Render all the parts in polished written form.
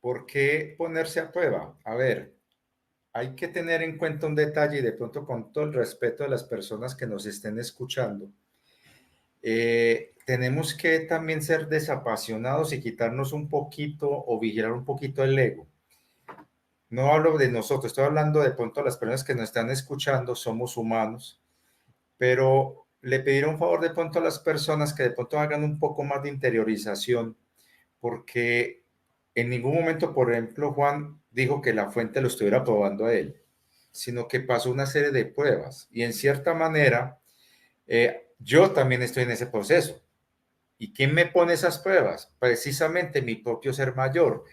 ¿Por qué ponerse a prueba? A ver, hay que tener en cuenta un detalle y de pronto con todo el respeto de las personas que nos estén escuchando, tenemos que también ser desapasionados y quitarnos un poquito o vigilar un poquito el ego. No hablo de nosotros, estoy hablando de pronto a las personas que nos están escuchando, somos humanos, pero le pediré un favor de pronto a las personas que de pronto hagan un poco más de interiorización, porque en ningún momento, por ejemplo, Juan dijo que la fuente lo estuviera probando a él, sino que pasó una serie de pruebas y en cierta manera yo también estoy en ese proceso. ¿Y quién me pone esas pruebas? Precisamente mi propio ser mayor.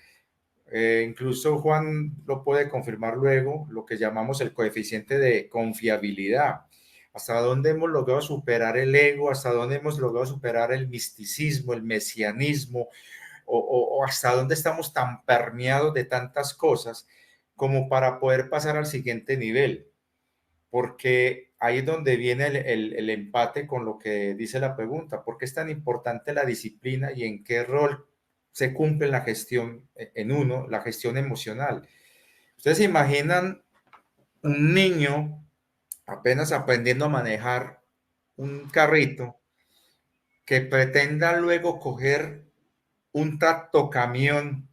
Incluso Juan lo puede confirmar luego, lo que llamamos el coeficiente de confiabilidad. Hasta dónde hemos logrado superar el ego, hasta dónde hemos logrado superar el misticismo, el mesianismo, o hasta dónde estamos tan permeados de tantas cosas como para poder pasar al siguiente nivel. Porque ahí es donde viene el empate con lo que dice la pregunta. ¿Por qué es tan importante la disciplina y en qué rol se cumple la gestión en uno, la gestión emocional? Ustedes se imaginan un niño apenas aprendiendo a manejar un carrito que pretenda luego coger un tractocamión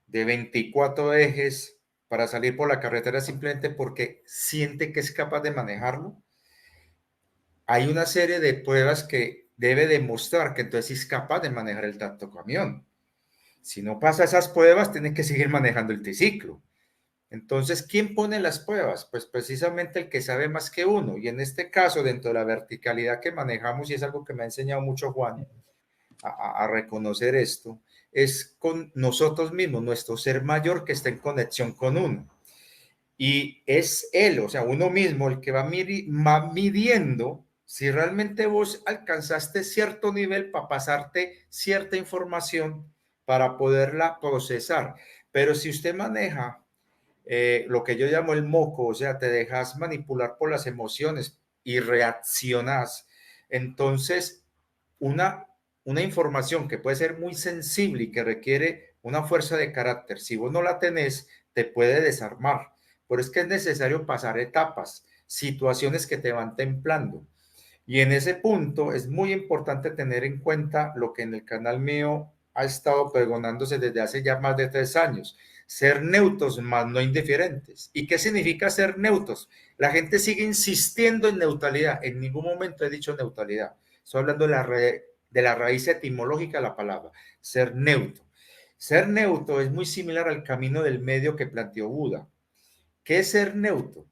de 24 ejes para salir por la carretera simplemente porque siente que es capaz de manejarlo. Hay una serie de pruebas que debe demostrar que entonces es capaz de manejar el tractocamión. Si no pasa esas pruebas, tiene que seguir manejando el triciclo. Entonces, ¿quién pone las pruebas? Pues precisamente el que sabe más que uno. Y en este caso, dentro de la verticalidad que manejamos, y es algo que me ha enseñado mucho Juan, a reconocer esto, es con nosotros mismos, nuestro ser mayor que está en conexión con uno. Y es él, o sea, uno mismo, el que va midiendo si realmente vos alcanzaste cierto nivel para pasarte cierta información para poderla procesar. Pero si usted maneja lo que yo llamo el moco, o sea, te dejas manipular por las emociones y reaccionas, entonces una, una información que puede ser muy sensible y que requiere una fuerza de carácter, si vos no la tenés, te puede desarmar. Pero es que es necesario pasar etapas, situaciones que te van templando. Y en ese punto es muy importante tener en cuenta lo que en el canal mío ha estado pregonándose desde hace ya más de 3 años. Ser neutros más no indiferentes. ¿Y qué significa ser neutros? La gente sigue insistiendo en neutralidad. En ningún momento he dicho neutralidad. Estoy hablando de la raíz etimológica de la palabra. Ser neutro. Ser neutro es muy similar al camino del medio que planteó Buda. ¿Qué es ser neutro?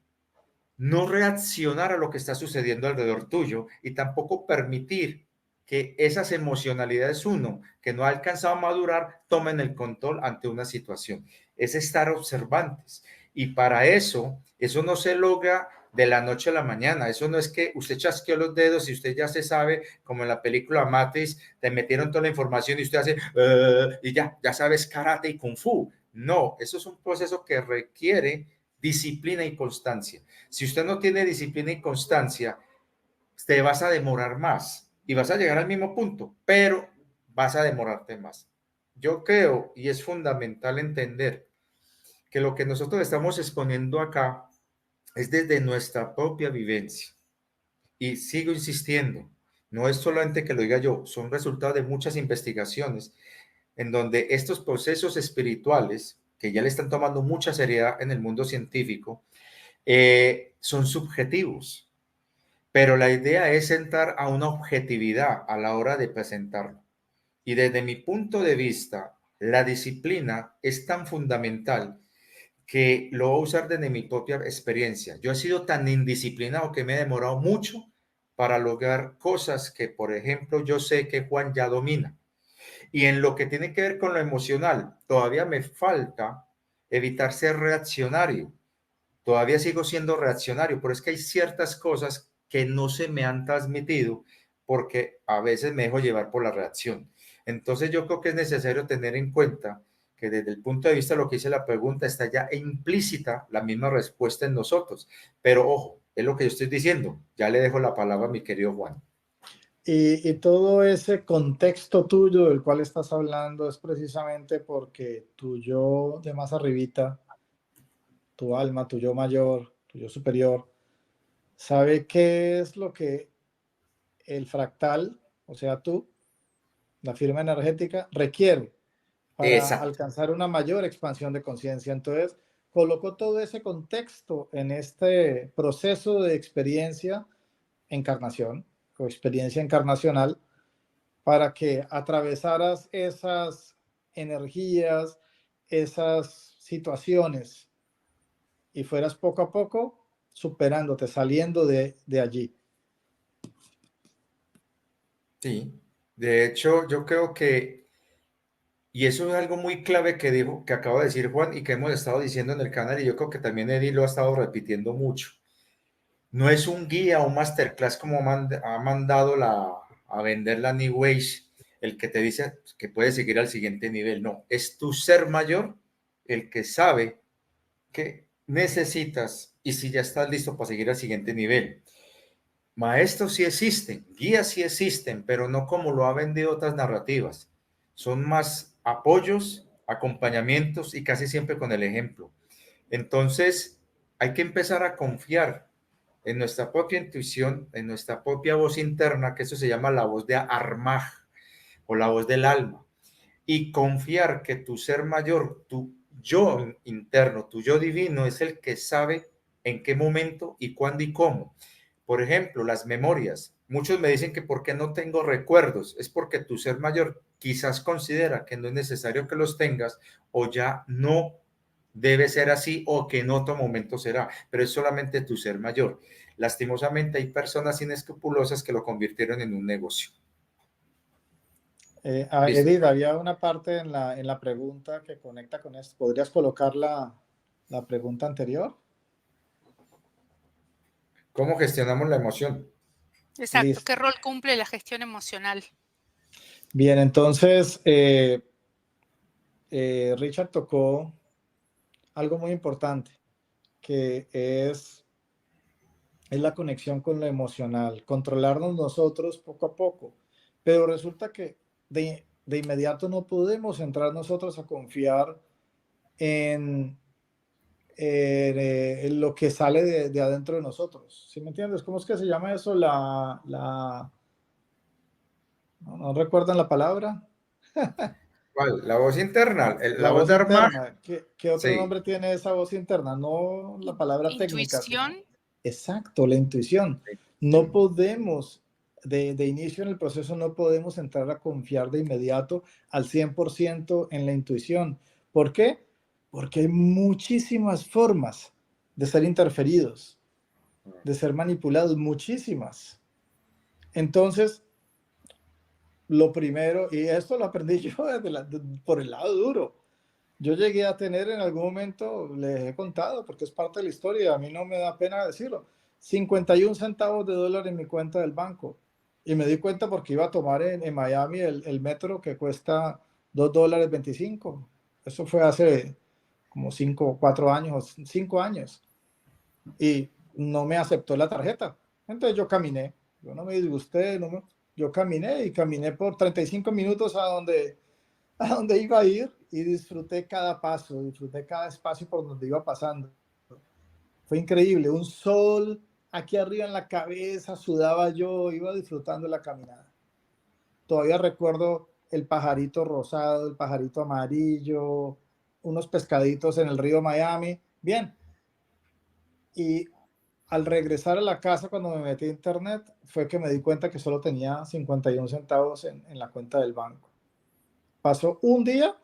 No reaccionar a lo que está sucediendo alrededor tuyo y tampoco permitir que esas emocionalidades uno que no ha alcanzado a madurar tomen el control ante una situación. Es estar observantes. Y para eso no se logra de la noche a la mañana. Eso no es que usted chasqueó los dedos y usted ya se sabe, como en la película Matrix, te metieron toda la información y usted hace, y ya sabes karate y kung fu. No, eso es un proceso que requiere disciplina y constancia. Si usted no tiene disciplina y constancia, te vas a demorar más y vas a llegar al mismo punto, pero vas a demorarte más. Yo creo, y es fundamental entender, que lo que nosotros estamos exponiendo acá es desde nuestra propia vivencia. Y sigo insistiendo, no es solamente que lo diga yo, son resultados de muchas investigaciones en donde estos procesos espirituales, que ya le están tomando mucha seriedad en el mundo científico, son subjetivos, pero la idea es entrar a una objetividad a la hora de presentarlo. Y desde mi punto de vista, la disciplina es tan fundamental que lo voy a usar desde mi propia experiencia. Yo he sido tan indisciplinado que me he demorado mucho para lograr cosas que, por ejemplo, yo sé que Juan ya domina. Y en lo que tiene que ver con lo emocional, todavía me falta evitar ser reaccionario. Todavía sigo siendo reaccionario, pero es que hay ciertas cosas que no se me han transmitido porque a veces me dejo llevar por la reacción. Entonces yo creo que es necesario tener en cuenta que desde el punto de vista de lo que hice la pregunta está ya implícita la misma respuesta en nosotros. Pero ojo, es lo que yo estoy diciendo. Ya le dejo la palabra a mi querido Juan. Y todo ese contexto tuyo del cual estás hablando es precisamente porque tu yo de más arribita, tu alma, tu yo mayor, tu yo superior, sabe qué es lo que el fractal, o sea, tú, la firma energética, requiere para Exacto. alcanzar una mayor expansión de conciencia. Entonces, colocó todo ese contexto en este proceso de experiencia, encarnación o experiencia encarnacional, para que atravesaras esas energías, esas situaciones y fueras poco a poco superándote, saliendo de allí. Sí. De hecho, yo creo que, y eso es algo muy clave que dijo, que acabo de decir Juan y que hemos estado diciendo en el canal, y yo creo que también Eddie lo ha estado repitiendo mucho. No es un guía o un masterclass como ha mandado a vender la New Age, el que te dice que puedes seguir al siguiente nivel. No, es tu ser mayor el que sabe que necesitas y si ya estás listo para seguir al siguiente nivel. Maestros sí existen, guías sí existen, pero no como lo ha vendido otras narrativas. Son más apoyos, acompañamientos y casi siempre con el ejemplo. Entonces, hay que empezar a confiar en nuestra propia intuición, en nuestra propia voz interna, que eso se llama la voz de Armaj o la voz del alma, y confiar que tu ser mayor, tu yo interno, tu yo divino es el que sabe en qué momento y cuándo y cómo. Por ejemplo, las memorias. Muchos me dicen que por qué no tengo recuerdos. Es porque tu ser mayor quizás considera que no es necesario que los tengas o ya no debe ser así o que en otro momento será, pero es solamente tu ser mayor. Lastimosamente hay personas inescrupulosas que lo convirtieron en un negocio. Listo. Edith, había una parte en la pregunta que conecta con esto. ¿Podrías colocar la pregunta anterior? ¿Cómo gestionamos la emoción? Exacto, Listo. ¿qué rol cumple la gestión emocional? Bien, entonces Richard tocó algo muy importante, que es la conexión con lo emocional, controlarnos nosotros poco a poco. Pero resulta que de inmediato no podemos entrar nosotros a confiar en, en lo que sale de adentro de nosotros. ¿Sí me entiendes? ¿Cómo es que se llama eso? No recuerdan la palabra. ¿Cuál? La voz interna, La la voz voz de Armagh. interna. ¿Qué otro Sí, nombre tiene esa voz interna? No la palabra técnica, sino Intuición. exacto, la intuición. No podemos, de inicio en el proceso, no podemos entrar a confiar de inmediato al 100% en la intuición. ¿Por qué? Porque hay muchísimas formas de ser interferidos, de ser manipulados, muchísimas. Entonces, lo primero, y esto lo aprendí yo por el lado duro. Yo llegué a tener en algún momento, les he contado, porque es parte de la historia, a mí no me da pena decirlo, 51 centavos de dólar en mi cuenta del banco. Y me di cuenta porque iba a tomar en Miami el metro que cuesta $2.25. Eso fue hace como 5 4 años, 5 años. Y no me aceptó la tarjeta. Entonces yo caminé, yo no me disgusté, yo caminé y caminé por 35 minutos a donde iba a ir y disfruté cada paso, disfruté cada espacio por donde iba pasando. Fue increíble, un sol aquí arriba en la cabeza, sudaba yo, iba disfrutando la caminada. Todavía recuerdo el pajarito rosado, el pajarito amarillo, unos pescaditos en el río Miami. Bien, y al regresar a la casa cuando me metí a internet fue que me di cuenta que solo tenía 51 centavos en la cuenta del banco. Pasó un día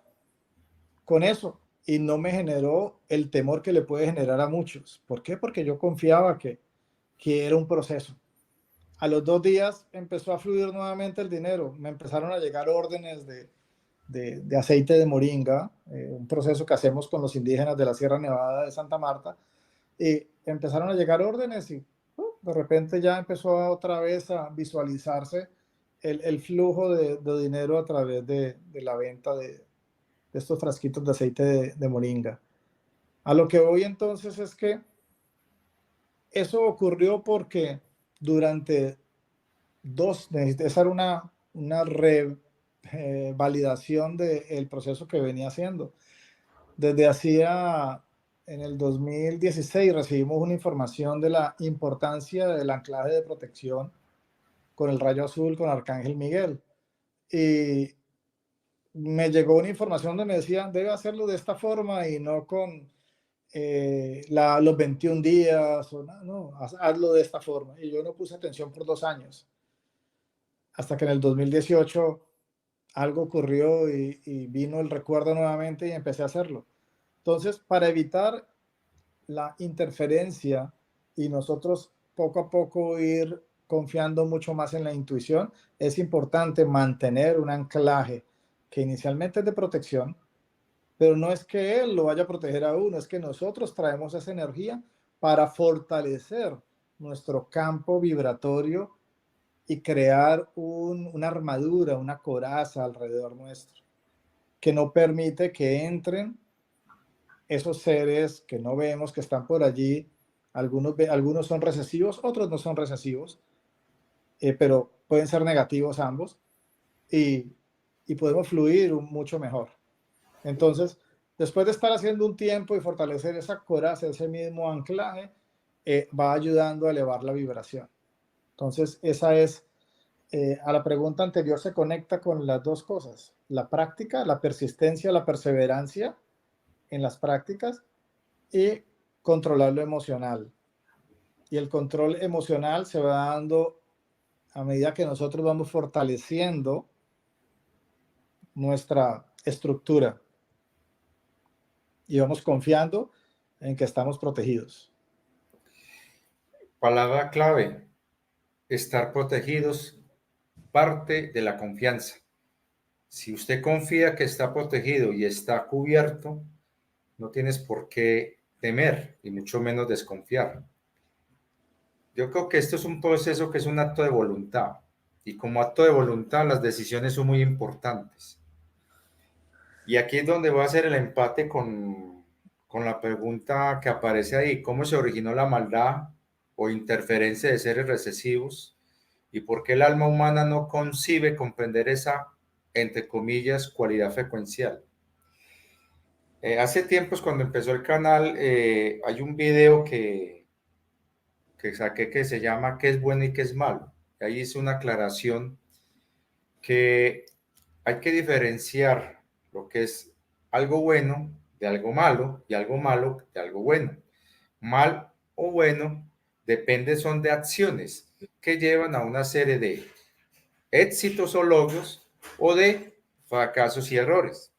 con eso y no me generó el temor que le puede generar a muchos. ¿Por qué? Porque yo confiaba que era un proceso. A los 2 días empezó a fluir nuevamente el dinero. Me empezaron a llegar órdenes de aceite de moringa, un proceso que hacemos con los indígenas de la Sierra Nevada de Santa Marta. Y empezaron a llegar órdenes y de repente ya empezó otra vez a visualizarse el flujo de dinero a través de la venta de estos frasquitos de aceite de moringa. A lo que voy entonces es que eso ocurrió porque durante necesité hacer una validación del proceso que venía haciendo. Desde hacía, en el 2016 recibimos una información de la importancia del anclaje de protección con el rayo azul, con Arcángel Miguel. Y me llegó una información donde me decían, debe hacerlo de esta forma y no con los 21 días, o no, hazlo de esta forma. Y yo no puse atención por 2 años. Hasta que en el 2018 algo ocurrió y vino el recuerdo nuevamente y empecé a hacerlo. Entonces, para evitar la interferencia y nosotros poco a poco ir confiando mucho más en la intuición, es importante mantener un anclaje que inicialmente es de protección, pero no es que él lo vaya a proteger a uno, es que nosotros traemos esa energía para fortalecer nuestro campo vibratorio y crear una armadura, una coraza alrededor nuestro, que no permite que entren esos seres que no vemos, que están por allí. Algunos son recesivos, otros no son recesivos, pero pueden ser negativos ambos y, y podemos fluir mucho mejor. Entonces, después de estar haciendo un tiempo y fortalecer esa coraza, ese mismo anclaje, va ayudando a elevar la vibración. Entonces, esa es, a la pregunta anterior se conecta con las dos cosas, la práctica, la persistencia, la perseverancia en las prácticas y controlar lo emocional. Y el control emocional se va dando a medida que nosotros vamos fortaleciendo nuestra estructura y vamos confiando en que estamos protegidos. Palabra clave, estar protegidos, parte de la confianza. Si usted confía que está protegido y está cubierto, no tienes por qué temer y mucho menos desconfiar. Yo creo que esto es un proceso que es un acto de voluntad y como acto de voluntad las decisiones son muy importantes. Y aquí es donde voy a hacer el empate con la pregunta que aparece ahí, ¿cómo se originó la maldad o interferencia de seres recesivos? ¿Y por qué el alma humana no concibe comprender esa, entre comillas, cualidad frecuencial? Hace tiempos cuando empezó el canal, hay un video que saqué que se llama ¿Qué es bueno y qué es malo? Ahí hice una aclaración que hay que diferenciar lo que es algo bueno de algo malo y algo malo de algo bueno. Mal o bueno depende son de acciones que llevan a una serie de éxitos o logros o de fracasos y errores.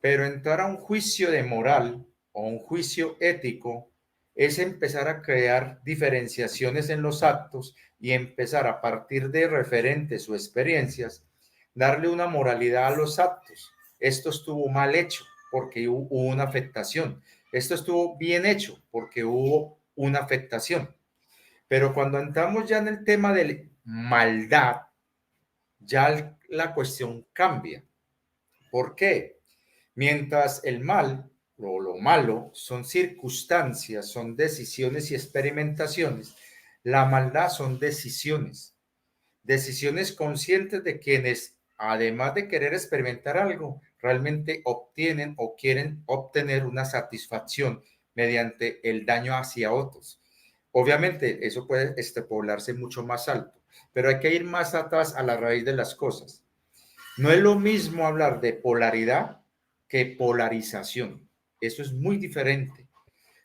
Pero entrar a un juicio de moral o un juicio ético es empezar a crear diferenciaciones en los actos y empezar a partir de referentes o experiencias, darle una moralidad a los actos. Esto estuvo mal hecho porque hubo una afectación. Esto estuvo bien hecho porque hubo una afectación. Pero cuando entramos ya en el tema de maldad, ya la cuestión cambia. ¿Por qué? Mientras el mal o lo malo son circunstancias, son decisiones y experimentaciones, la maldad son decisiones, decisiones conscientes de quienes, además de querer experimentar algo, realmente obtienen o quieren obtener una satisfacción mediante el daño hacia otros. Obviamente, eso puede poblarse mucho más alto, pero hay que ir más atrás a la raíz de las cosas. No es lo mismo hablar de polaridad que polarización. Eso es muy diferente.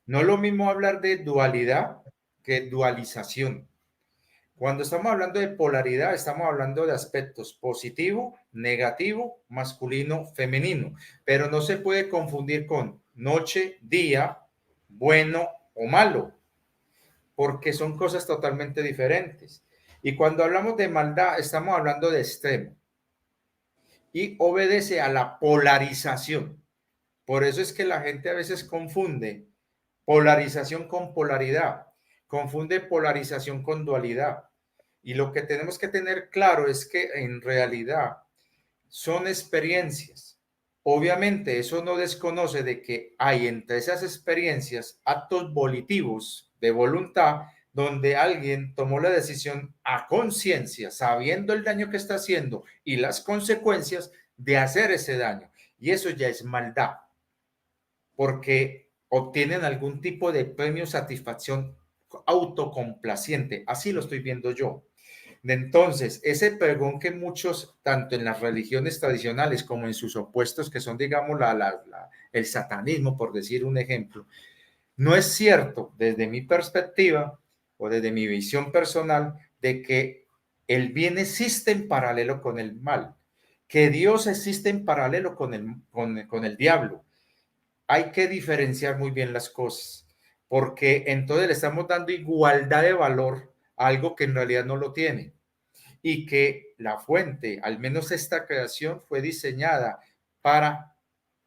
No es lo mismo hablar de dualidad que dualización. Cuando estamos hablando de polaridad, estamos hablando de aspectos positivo, negativo, masculino, femenino, pero no se puede confundir con noche, día, bueno o malo, porque son cosas totalmente diferentes. Y cuando hablamos de maldad, estamos hablando de extremo y obedece a la polarización. Por eso es que la gente a veces confunde polarización con polaridad, confunde polarización con dualidad. Y lo que tenemos que tener claro es que en realidad son experiencias. Obviamente eso no desconoce de que hay entre esas experiencias actos volitivos de voluntad donde alguien tomó la decisión a conciencia, sabiendo el daño que está haciendo y las consecuencias de hacer ese daño. Y eso ya es maldad, porque obtienen algún tipo de premio, satisfacción autocomplaciente. Así lo estoy viendo yo. Entonces, ese pregón que muchos, tanto en las religiones tradicionales como en sus opuestos, que son, digamos, el satanismo, por decir un ejemplo, no es cierto desde mi perspectiva o desde mi visión personal de que el bien existe en paralelo con el mal, que Dios existe en paralelo con el diablo. Hay que diferenciar muy bien las cosas, porque entonces le estamos dando igualdad de valor a algo que en realidad no lo tiene y que la fuente, al menos esta creación, fue diseñada para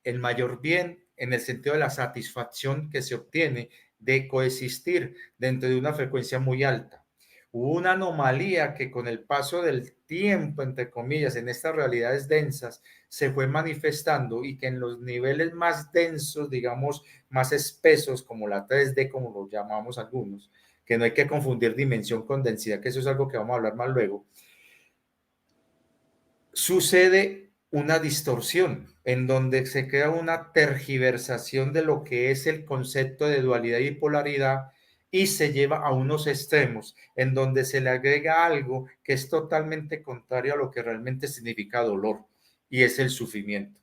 el mayor bien en el sentido de la satisfacción que se obtiene de coexistir dentro de una frecuencia muy alta. Hubo una anomalía que con el paso del tiempo, entre comillas, en estas realidades densas, se fue manifestando y que en los niveles más densos, digamos, más espesos, como la 3D, como lo llamamos algunos, que no hay que confundir dimensión con densidad, que eso es algo que vamos a hablar más luego, sucede una distorsión en donde se crea una tergiversación de lo que es el concepto de dualidad y polaridad y se lleva a unos extremos en donde se le agrega algo que es totalmente contrario a lo que realmente significa dolor y es el sufrimiento.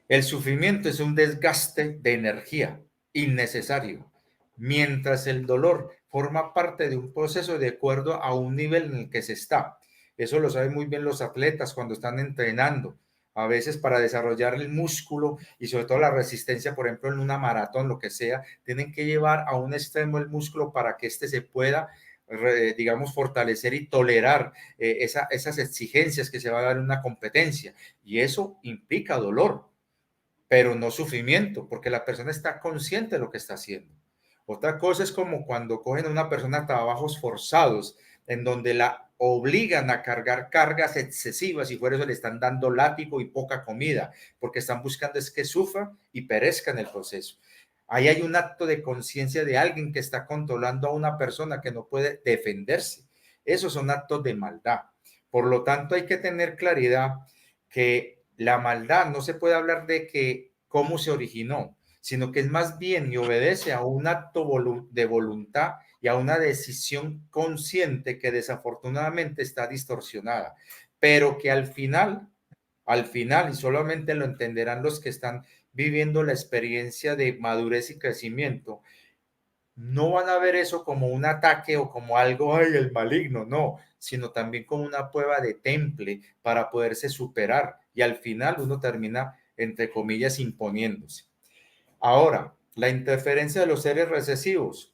El sufrimiento es un desgaste de energía innecesario, mientras el dolor forma parte de un proceso de acuerdo a un nivel en el que se está. Eso lo saben muy bien los atletas cuando están entrenando, a veces para desarrollar el músculo y sobre todo la resistencia, por ejemplo, en una maratón, lo que sea, tienen que llevar a un extremo el músculo para que éste se pueda, digamos, fortalecer y tolerar esas exigencias que se va a dar en una competencia. Y eso implica dolor, pero no sufrimiento, porque la persona está consciente de lo que está haciendo. Otra cosa es como cuando cogen a una persona a trabajos forzados, en donde la obligan a cargar cargas excesivas y por eso le están dando látigo y poca comida, porque están buscando es que sufra y perezca en el proceso. Ahí hay un acto de conciencia de alguien que está controlando a una persona que no puede defenderse. Esos son actos de maldad. Por lo tanto, hay que tener claridad que la maldad no se puede hablar de que cómo se originó, sino que es más bien y obedece a un acto de voluntad y a una decisión consciente que desafortunadamente está distorsionada, pero que al final, y solamente lo entenderán los que están viviendo la experiencia de madurez y crecimiento, no van a ver eso como un ataque o como algo, ay, el maligno, no, sino también como una prueba de temple para poderse superar y al final uno termina, entre comillas, imponiéndose. Ahora, la interferencia de los seres recesivos.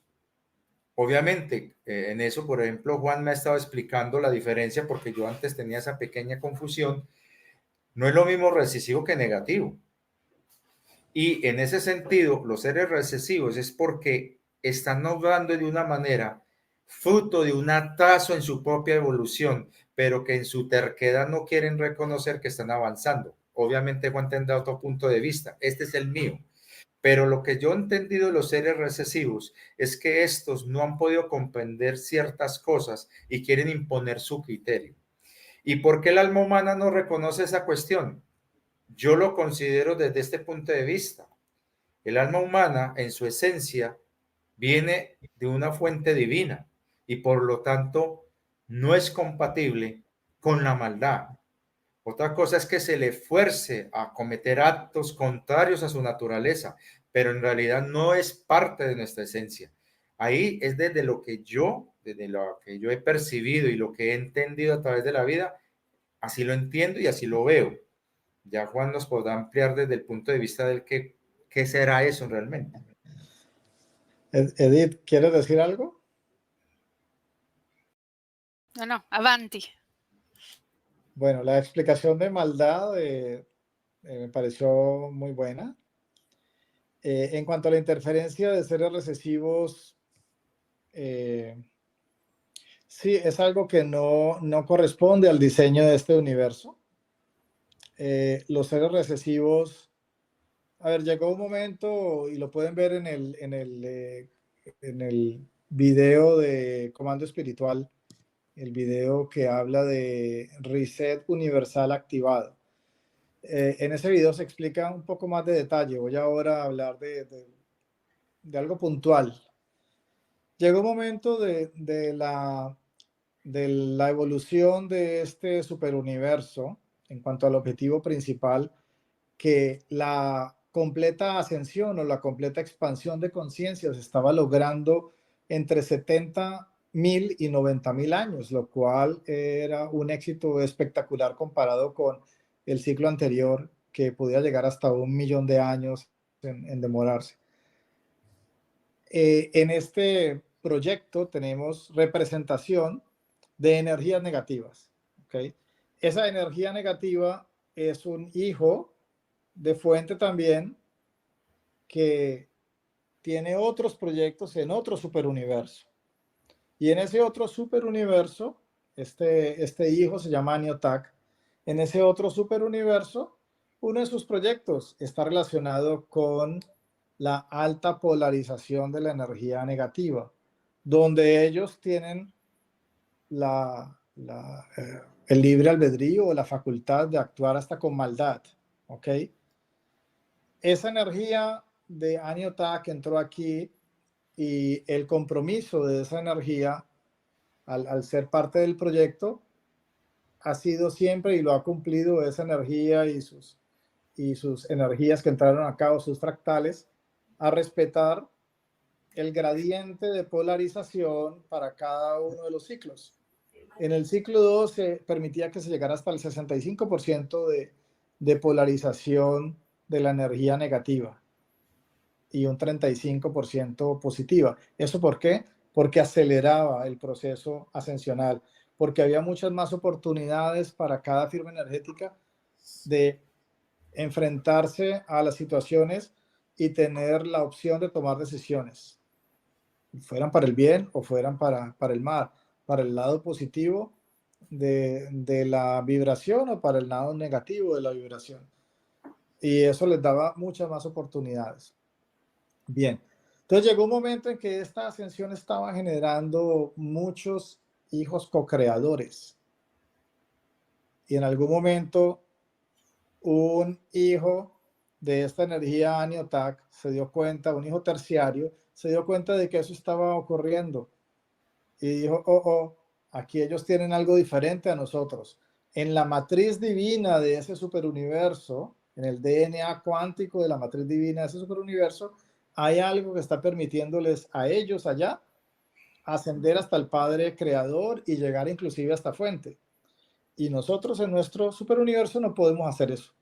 Obviamente, en eso, por ejemplo, Juan me ha estado explicando la diferencia porque yo antes tenía esa pequeña confusión. No es lo mismo recesivo que negativo. Y en ese sentido, los seres recesivos es porque están obrando de una manera fruto de un atraso en su propia evolución, pero que en su terquedad no quieren reconocer que están avanzando. Obviamente Juan tendrá otro punto de vista. Este es el mío. Pero lo que yo he entendido de los seres recesivos es que estos no han podido comprender ciertas cosas y quieren imponer su criterio. ¿Y por qué el alma humana no reconoce esa cuestión? Yo lo considero desde este punto de vista. El alma humana, en su esencia, viene de una fuente divina y por lo tanto no es compatible con la maldad. Otra cosa es que se le fuerce a cometer actos contrarios a su naturaleza, pero en realidad no es parte de nuestra esencia. Ahí es desde lo que yo he percibido y lo que he entendido a través de la vida, así lo entiendo y así lo veo. Ya Juan nos podrá ampliar desde el punto de vista del qué será eso realmente. Edith, ¿quieres decir algo? No, avanti. Bueno, la explicación de maldad me pareció muy buena. En cuanto a la interferencia de seres recesivos, sí, es algo que no corresponde al diseño de este universo. Los seres recesivos, a ver, llegó un momento, y lo pueden ver en el video de Comando Espiritual, el video que habla de reset universal activado. En ese video se explica un poco más de detalle. Voy ahora a hablar de algo puntual. Llegó un momento de la evolución de este superuniverso en cuanto al objetivo principal, que la completa ascensión o la completa expansión de conciencia se estaba logrando entre 70.000 y 90.000 años, lo cual era un éxito espectacular comparado con el ciclo anterior, que podía llegar hasta 1.000.000 de años en demorarse. En este proyecto tenemos representación de energías negativas. ¿Okay? Esa energía negativa es un hijo de fuente también que tiene otros proyectos en otro superuniverso. Y en ese otro superuniverso, este hijo se llama Aniotak. En ese otro superuniverso, uno de sus proyectos está relacionado con la alta polarización de la energía negativa, donde ellos tienen el libre albedrío o la facultad de actuar hasta con maldad. ¿Ok? Esa energía de Aniotak entró aquí, y el compromiso de esa energía al ser parte del proyecto ha sido siempre, y lo ha cumplido, esa energía y sus energías que entraron acá, o sus fractales, a respetar el gradiente de polarización para cada uno de los ciclos. En el ciclo 2 se permitía que se llegara hasta el 65% de polarización de la energía negativa y un 35% positiva. ¿Eso por qué? Porque aceleraba el proceso ascensional, porque había muchas más oportunidades para cada firma energética de enfrentarse a las situaciones y tener la opción de tomar decisiones, fueran para el bien o fueran para el mal, para el lado positivo de la vibración o para el lado negativo de la vibración. Y eso les daba muchas más oportunidades. Bien, entonces llegó un momento en que esta ascensión estaba generando muchos hijos co-creadores. Y en algún momento un hijo de esta energía Aniotak se dio cuenta, un hijo terciario, se dio cuenta de que eso estaba ocurriendo. Y dijo, aquí ellos tienen algo diferente a nosotros. En la matriz divina de ese superuniverso, en el DNA cuántico de la matriz divina de ese superuniverso, hay algo que está permitiéndoles a ellos allá ascender hasta el Padre Creador y llegar inclusive hasta fuente. Y nosotros en nuestro superuniverso no podemos hacer eso.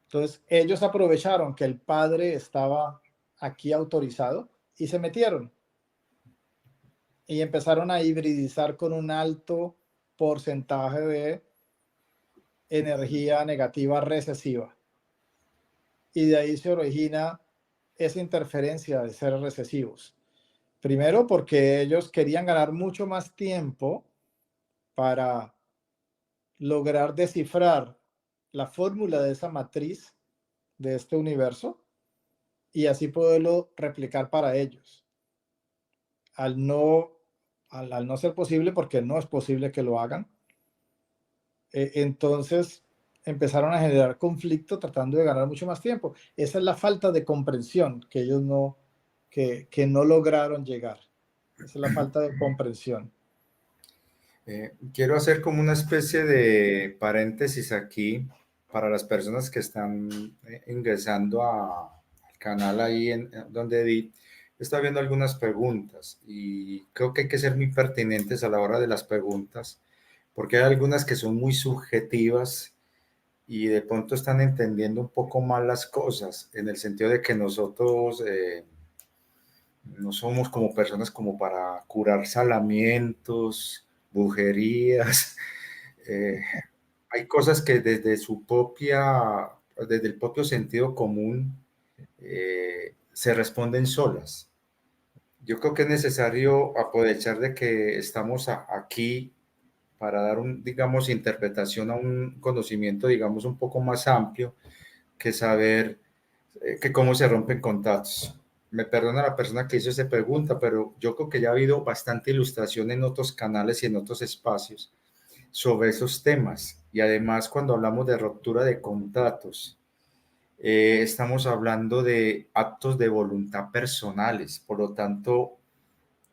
Entonces ellos aprovecharon que el Padre estaba aquí autorizado y se metieron. Y empezaron a hibridizar con un alto porcentaje de energía negativa recesiva. Y de ahí se origina esa interferencia de seres recesivos. Primero, porque ellos querían ganar mucho más tiempo para lograr descifrar la fórmula de esa matriz de este universo y así poderlo replicar para ellos. Al no ser posible, porque no es posible que lo hagan, entonces empezaron a generar conflicto tratando de ganar mucho más tiempo. Esa es la falta de comprensión que ellos que no lograron llegar. Esa es la falta de comprensión. Quiero hacer como una especie de paréntesis aquí para las personas que están ingresando al canal ahí donde di. Está viendo algunas preguntas y creo que hay que ser muy pertinentes a la hora de las preguntas, porque hay algunas que son muy subjetivas y de pronto están entendiendo un poco mal las cosas, en el sentido de que nosotros no somos como personas como para curar salamientos, brujerías. Hay cosas que desde el propio sentido común se responden solas. Yo creo que es necesario aprovechar de que estamos aquí para dar digamos, interpretación a un conocimiento, digamos, un poco más amplio que saber que cómo se rompen contratos. me perdona la persona que hizo esa pregunta, pero yo creo que ya ha habido bastante ilustración en otros canales y en otros espacios sobre esos temas. Y además, cuando hablamos de ruptura de contratos, estamos hablando de actos de voluntad personales. Por lo tanto,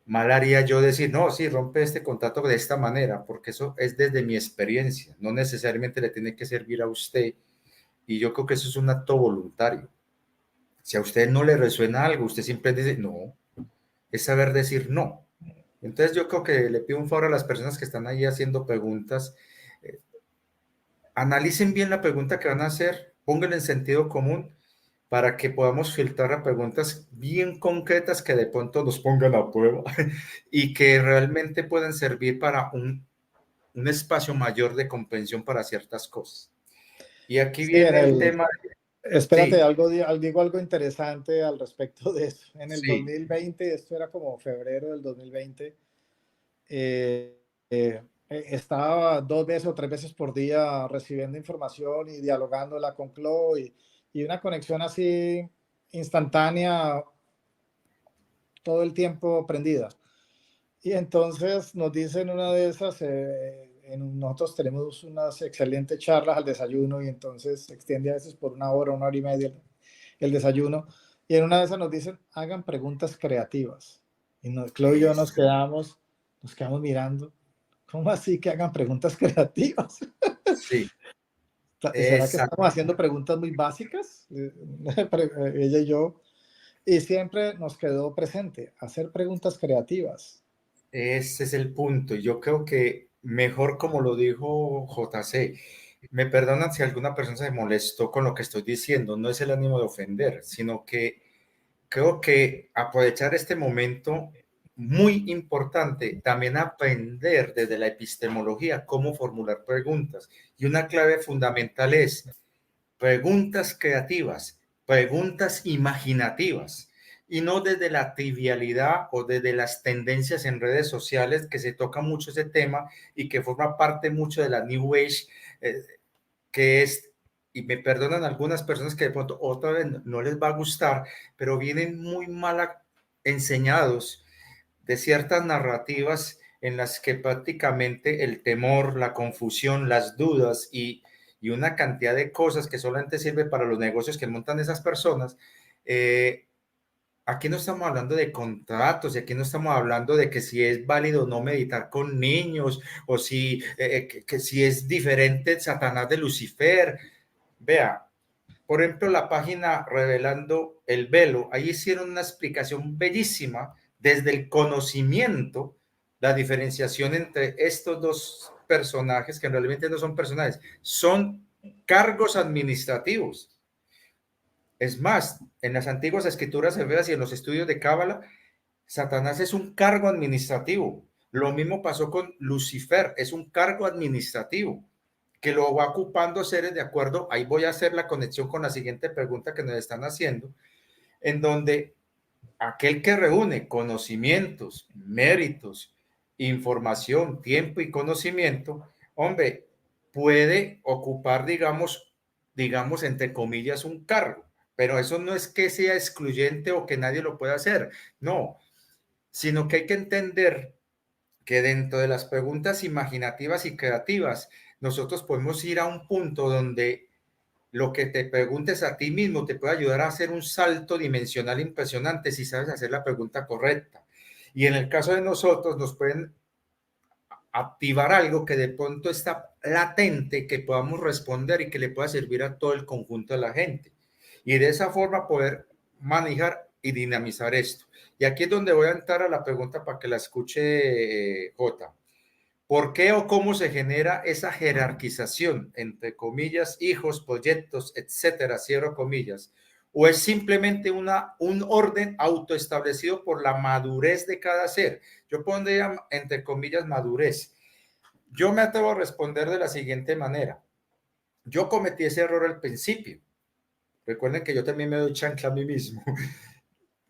mal haría yo decir, no, sí, rompe este contrato de esta manera, porque eso es desde mi experiencia. No necesariamente le tiene que servir a usted. Y yo creo que eso es un acto voluntario. Si a usted no le resuena algo, usted siempre dice, no, es saber decir no. Entonces yo creo que le pido un favor a las personas que están ahí haciendo preguntas, eh, analicen bien la pregunta que van a hacer, pónganle en sentido común para que podamos filtrar a preguntas bien concretas que de pronto nos pongan a prueba y que realmente puedan servir para un espacio mayor de comprensión para ciertas cosas. Y aquí Sí, viene el tema. espérate, Sí, digo algo interesante al respecto de eso. En el sí, 2020, esto era como febrero del 2020, estaba 2 veces o 3 veces por día recibiendo información y dialogándola con Chloe y una conexión así instantánea todo el tiempo prendida. Y entonces nos dicen una de esas, nosotros tenemos unas excelentes charlas al desayuno y entonces se extiende a veces por 1 hora, 1 hora y media el desayuno. Y en una de esas nos dicen, hagan preguntas creativas. Y Chloe y yo nos quedamos mirando. ¿Cómo así que hagan preguntas creativas? sí, ¿Será que exacto. estamos haciendo preguntas muy básicas? Ella y yo. Y siempre nos quedó presente hacer preguntas creativas. Ese es el punto. Yo creo que mejor como lo dijo JC, me perdonan si alguna persona se molestó con lo que estoy diciendo, no es el ánimo de ofender, sino que creo que aprovechar este momento muy importante, también aprender desde la epistemología cómo formular preguntas. Y una clave fundamental es preguntas creativas, preguntas imaginativas, y no desde la trivialidad o desde las tendencias en redes sociales, que se toca mucho ese tema y que forma parte mucho de la New Age, eh, que es, y me perdonan algunas personas que de pronto otra vez no les va a gustar, pero vienen muy mal enseñados de ciertas narrativas en las que prácticamente el temor, la confusión, las dudas y una cantidad de cosas que solamente sirve para los negocios que montan esas personas, aquí no estamos hablando de contratos, y aquí no estamos hablando de que si es válido o no meditar con niños, o si, que si es diferente Satanás de Lucifer. Vea, por ejemplo, la página Revelando el Velo, ahí hicieron una explicación bellísima desde el conocimiento, la diferenciación entre estos dos personajes, que realmente no son personajes, son cargos administrativos. Es más, en las antiguas escrituras hebreas y en los estudios de Cábala, Satanás es un cargo administrativo. Lo mismo pasó con Lucifer, es un cargo administrativo que lo va ocupando seres de acuerdo. Ahí voy a hacer la conexión con la siguiente pregunta que nos están haciendo, en donde aquel que reúne conocimientos, méritos, información, tiempo y conocimiento, hombre, puede ocupar, digamos, entre comillas, un cargo. Pero eso no es que sea excluyente o que nadie lo pueda hacer, no, sino que hay que entender que dentro de las preguntas imaginativas y creativas, nosotros podemos ir a un punto donde lo que te preguntes a ti mismo te puede ayudar a hacer un salto dimensional impresionante si sabes hacer la pregunta correcta. Y en el caso de nosotros, nos pueden activar algo que de pronto está latente, que podamos responder y que le pueda servir a todo el conjunto de la gente. Y de esa forma poder manejar y dinamizar esto. Y aquí es donde voy a entrar a la pregunta para que la escuche Jota. ¿Por qué o cómo se genera esa jerarquización, entre comillas, hijos, proyectos, etcétera, cierro comillas? ¿O es simplemente un orden autoestablecido por la madurez de cada ser? Yo pondría, entre comillas, madurez. Yo me atrevo a responder de la siguiente manera. Yo cometí ese error al principio. Recuerden que yo también me doy chancla a mí mismo.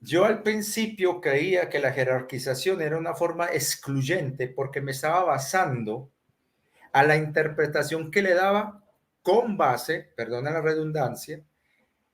Yo al principio creía que la jerarquización era una forma excluyente porque me estaba basando a la interpretación que le daba con base, perdona la redundancia,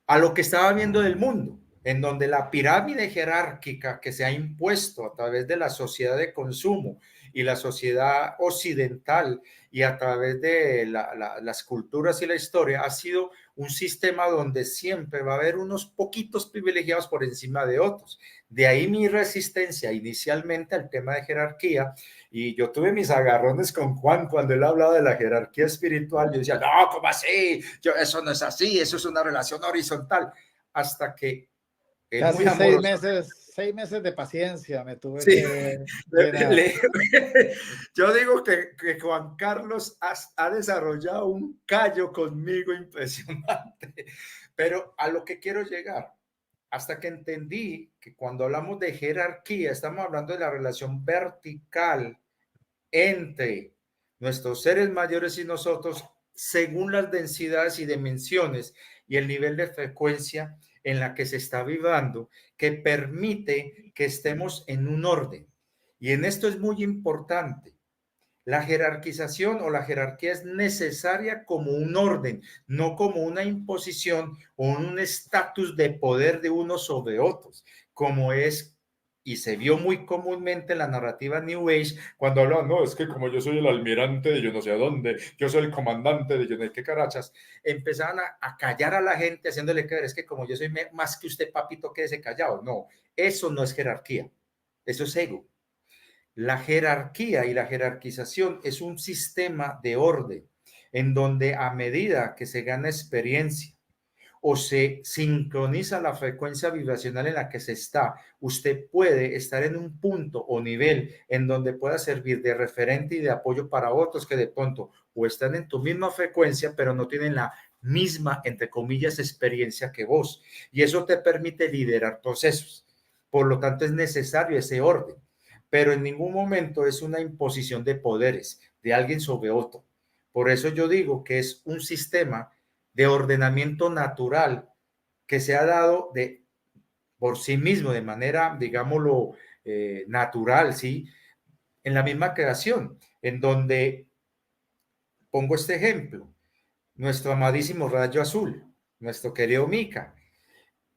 a lo que estaba viendo del mundo. en donde la pirámide jerárquica que se ha impuesto a través de la sociedad de consumo y la sociedad occidental y a través de las culturas y la historia ha sido un sistema donde siempre va a haber unos poquitos privilegiados por encima de otros. De ahí mi resistencia inicialmente al tema de jerarquía, y yo tuve mis agarrones con Juan cuando él hablaba de la jerarquía espiritual. Yo decía, no, ¿cómo así? Eso no es así, eso es una relación horizontal. Hasta que él muy Casi amoroso. 6 meses de paciencia me tuve Sí, que llenar. yo digo que Juan Carlos ha desarrollado un callo conmigo impresionante, pero a lo que quiero llegar, hasta que entendí que cuando hablamos de jerarquía, estamos hablando de la relación vertical entre nuestros seres mayores y nosotros, según las densidades y dimensiones y el nivel de frecuencia en la que se está vibrando, que permite que estemos en un orden. Y en esto es muy importante. La jerarquización o la jerarquía es necesaria como un orden, no como una imposición o un estatus de poder de unos sobre otros, como es y se vio muy comúnmente en la narrativa New Age cuando hablaban, no, es que como yo soy el almirante de yo no sé a dónde, yo soy el comandante de yo no sé qué carachas, empezaban a callar a la gente haciéndole creer, es que como yo soy más que usted, papito, quédese callado. No, eso no es jerarquía, eso es ego. La jerarquía y la jerarquización es un sistema de orden en donde a medida que se gana experiencia o se sincroniza la frecuencia vibracional en la que se está, usted puede estar en un punto o nivel en donde pueda servir de referente y de apoyo para otros que de pronto o están en tu misma frecuencia, pero no tienen la misma, entre comillas, experiencia que vos. Y eso te permite liderar procesos. Por lo tanto, es necesario ese orden, pero en ningún momento es una imposición de poderes de alguien sobre otro. Por eso yo digo que es un sistema de ordenamiento natural que se ha dado por sí mismo, de manera, digámoslo, natural, ¿sí? En la misma creación, en donde, pongo este ejemplo, nuestro amadísimo rayo azul, nuestro querido Mika.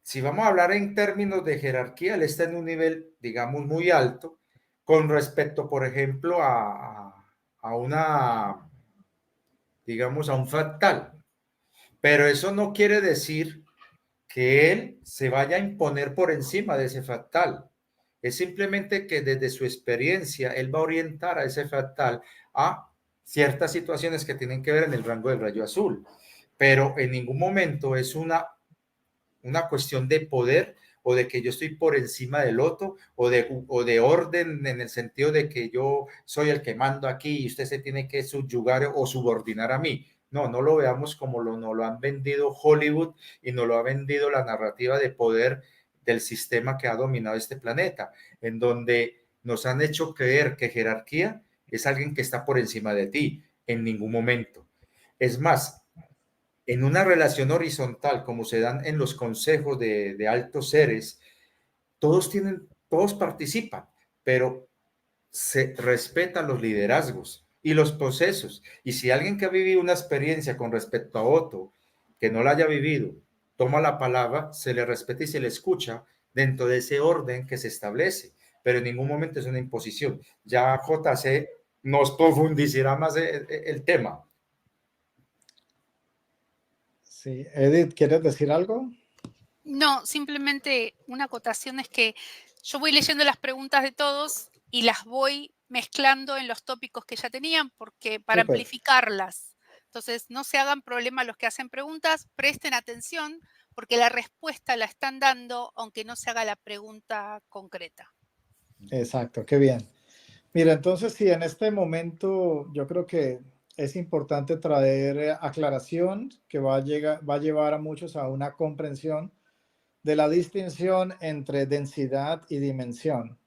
Si vamos a hablar en términos de jerarquía, él está en un nivel, digamos, muy alto con respecto, por ejemplo, a una, digamos, a un fractal. Pero eso no quiere decir que él se vaya a imponer por encima de ese fractal. Es simplemente que desde su experiencia él va a orientar a ese fractal a ciertas situaciones que tienen que ver en el rango del rayo azul. Pero en ningún momento es una cuestión de poder o de que yo estoy por encima del otro o de orden en el sentido de que yo soy el que mando aquí y usted se tiene que subyugar o subordinar a mí. No, no lo veamos como nos lo han vendido Hollywood y nos lo ha vendido la narrativa de poder del sistema que ha dominado este planeta, en donde nos han hecho creer que jerarquía es alguien que está por encima de ti en ningún momento. Es más, en una relación horizontal, como se dan en los consejos de altos seres, todos participan, pero se respetan los liderazgos y los procesos. Y si alguien que ha vivido una experiencia con respecto a otro, que no la haya vivido, toma la palabra, se le respeta y se le escucha dentro de ese orden que se establece, pero en ningún momento es una imposición. Ya JC nos profundizará más el tema. Sí, Edith, ¿quieres decir algo? No, simplemente una acotación es que yo voy leyendo las preguntas de todos y las voy mezclando en los tópicos que ya tenían porque para Súper. amplificarlas. Entonces, no se hagan problema los que hacen preguntas, presten atención porque la respuesta la están dando aunque no se haga la pregunta concreta. Exacto, qué bien. Mira, entonces sí, en este momento yo creo que es importante traer aclaración que va a llevar a muchos a una comprensión de la distinción entre densidad y dimensión.